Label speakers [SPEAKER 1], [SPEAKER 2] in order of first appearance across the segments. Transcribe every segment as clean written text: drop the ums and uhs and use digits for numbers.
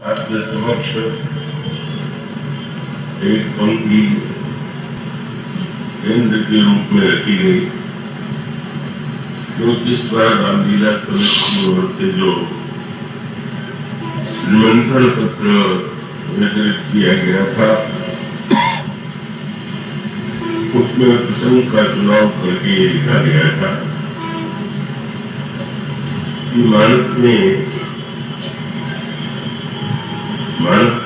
[SPEAKER 1] आपके समक्ष एक पंक्ति केंद्र के रूप में रखी गई, जो इस बार रामलीला समिति की ओर से जो निमंत्रण पत्र वितरित किया गया था, उसमें प्रसंग का चुनाव करके ये लिखा गया था कि मानस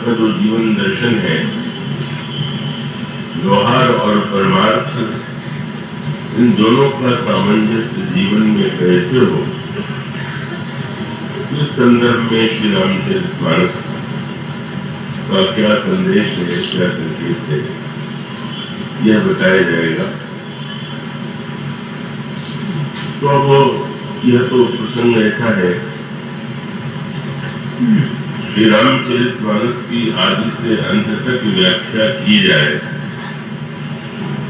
[SPEAKER 1] का जो जीवन दर्शन है, व्यवहार और परमार्थ, इन दोनों का सामंजस्य जीवन में कैसे हो, इस संदर्भ में श्री रामचरितमानस का क्या संदेश है, क्या संकेत है, यह बताया जाएगा। तो अब यह तो प्रसंग ऐसा है, श्री रामचरितमानस की आदि से अंत तक व्याख्या की जाए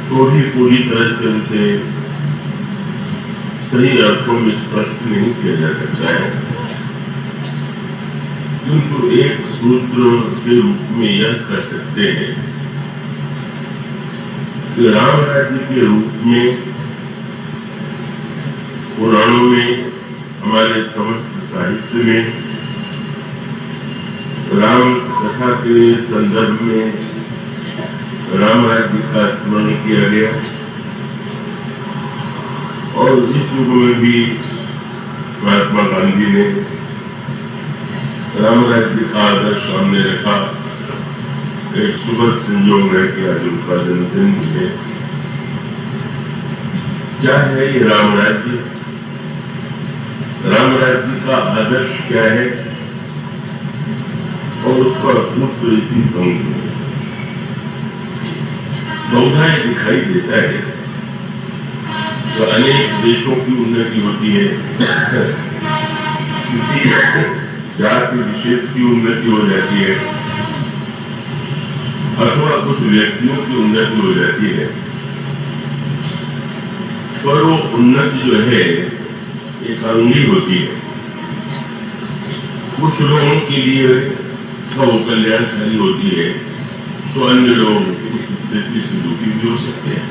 [SPEAKER 1] तो भी पूरी तरह से उसे सही अर्थों में स्पष्ट नहीं किया जा सकता है, किंतु एक सूत्र के रूप में यह कर सकते हैं कि राम राज्य के रूप में पुराणों में, हमारे समस्त साहित्य में राम कथा के संदर्भ में राम राज्य का स्मरण किया गया, और इस युग में भी महात्मा गांधी ने राम राज्य का आदर्श सामने रखा। एक सुखद संयोग है कि आज उनका जन्मदिन है। क्या है ये राम राज्य? राम राज्य का आदर्श क्या है और उसका सूत्र इसी पंक्ति में बहुधा दिखाई देता है। तो अनेक देशों की उन्नति होती है, किसी जाति विशेष की उन्नति हो जाती है, अथवा कुछ व्यक्तियों की उन्नति हो जाती है, पर वो उन्नति जो है एक अंगी होती है। कुछ लोगों के लिए वो कल्याणकारी होती है, तो अन्य लोग उस स्थिति से दुखी भी हो सकते हैं।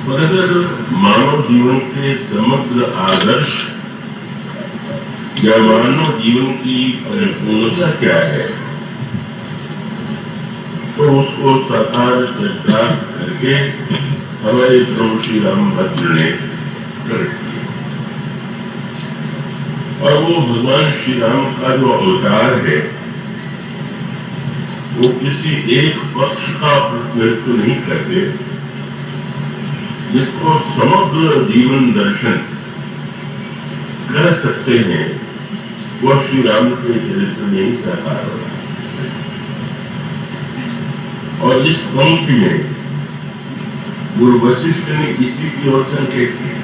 [SPEAKER 1] पर अगर मानव जीवन के समग्र आदर्श या मानव जीवन की परिपूर्णता क्या है, तो उसको साकार चरितार्थ करके हमारे प्रभु श्री रामभद्र ने प्रकट किया। और वो भगवान श्री राम का जो अवतार है, वो किसी एक पक्ष का प्रतिनिधित्व नहीं करते, जिसको समग्र जीवन दर्शन कर सकते हैं, वह श्री राम के चरित्र में ही साकार हो रहा है। और इस पंक्ति में गुरु वशिष्ठ ने इसी की ओर संकेत किया।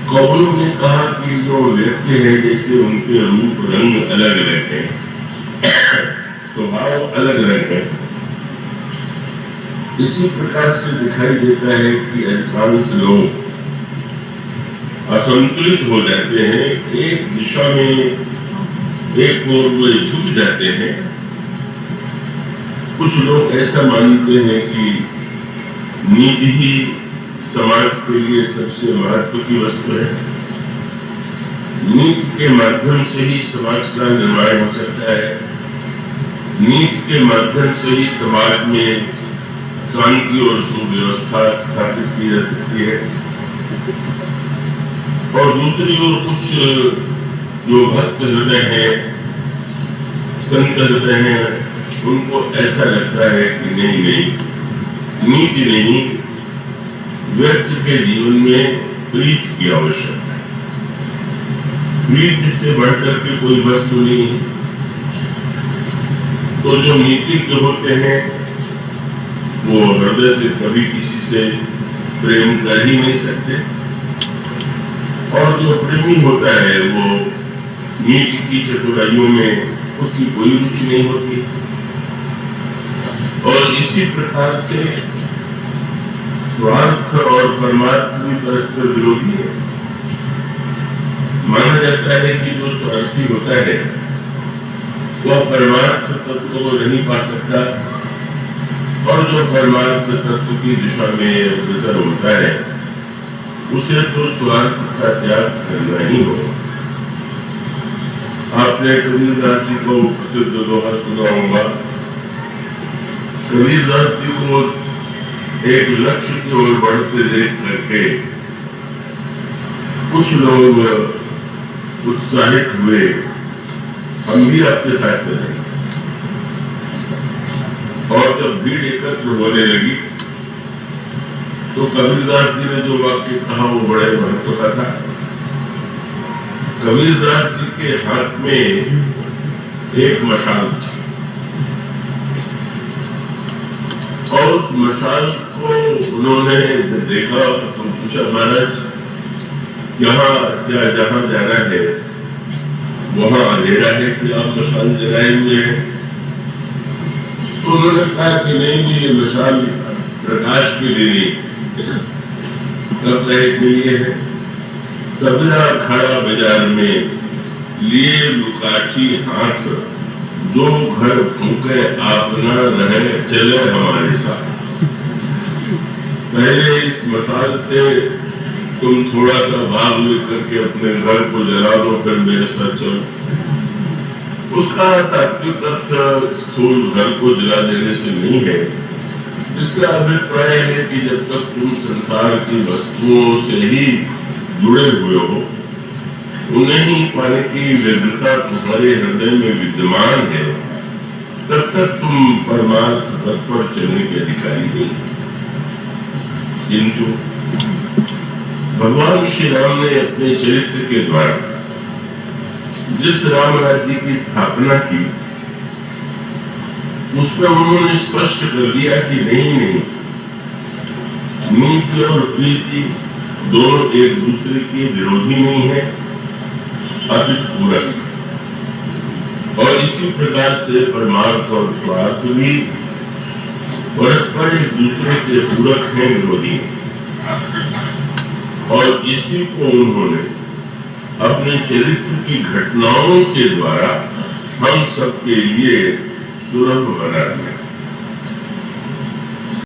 [SPEAKER 1] कौनों ने कहा कि जो व्यक्ति है, जैसे उनके रूप रंग अलग अलग है, स्वभाव अलग अलग है, इसी प्रकार से दिखाई देता है कि अधिकांश लोग असंतुलित हो जाते हैं, एक दिशा में एक ओर वे झुक जाते हैं। कुछ लोग ऐसा मानते हैं कि नीति ही समाज के लिए सबसे महत्व की वस्तु है, नीति के माध्यम से ही समाज का निर्माण हो सकता है, नीति के माध्यम से ही समाज में शांति और सुव्यवस्था स्थापित की जा सकती है। और दूसरी ओर कुछ जो भक्त हृदय है, संत हृदय है, उनको ऐसा लगता है कि नहीं, नीति नहीं, व्यक्ति के जीवन में प्रीति की आवश्यकता है। प्रीति से बढ़कर के कोई वस्तु नहीं है। तो जो नीतिज्ञ होते हैं, वो हृदय से कभी किसी से प्रेम कर ही नहीं सकते, और जो प्रेमी होता है, वो नीति की चतुराइयों में उसकी कोई रुचि नहीं होती। और इसी प्रकार से स्वार्थ और परमार्थ भी परस्पर विरोधी है। माना जाता है कि जो स्वार्थी होता है वह परमार्थ तत्व को नहीं पा सकता, और जो परमार्थ तत्व की दिशा में अग्रसर होता है उसे तो स्वार्थ का त्याग करना ही होगा। आपने कबीरदास जी को प्रसिद्ध दोहा सुना होगा। कबीरदास जी को एक लक्ष्य की ओर बढ़ते देख करके कुछ लोग उत्साहित हुए, हम भी आपके साथ चलेंगे। और जब भीड़ एकत्र होने लगी तो कबीरदास जी ने जो वाक्य कहा वो बड़े महत्व का था। कबीरदास जी के हाथ में एक मशाल थी और उस मशाल को उन्होंने देखा तो पूछा, महाराज यहाँ क्या जहाँ जाना है वहां अंधेरा है कि आप मशाल जलाए हुए हैं? तो उन्होंने कहा कि नहीं, ये मशाल प्रकाश के लिए के लिए है। कबीरा खड़ा बाजार में लिए लुकाठी हाथ, जो घर फूके आप न रहे चले हमारे साथ। पहले इस मसाल से तुम थोड़ा सा भाग लेकर के अपने घर को जला दो, फिर मेरे साथ चलो। उसका तात्विक अर्थ स्थूल घर को जला देने से नहीं है। इसका अभिप्राय है कि जब तक तुम संसार की वस्तुओं से ही जुड़े हुए हो, उन्हें ही पाने की व्यग्रता तुम्हारे हृदय में विद्यमान है, तब तक तुम परमार्थ पथ पर चलने के अधिकारी नहीं। किंतु भगवान श्री राम ने अपने चरित्र के द्वारा जिस राम राज्य की स्थापना की, उसमें उन्होंने स्पष्ट कर दिया कि नहीं, नीति और प्रीति दोनों एक दूसरे के विरोधी नहीं है, अपितु पूरक। और इसी प्रकार से परमार्थ और स्वार्थ भी परस्पर एक दूसरे के पूरक हैं, विरोधी हैं। और इसी को उन्होंने अपने चरित्र की घटनाओं के द्वारा हम सबके लिए सुलभ बना दिया।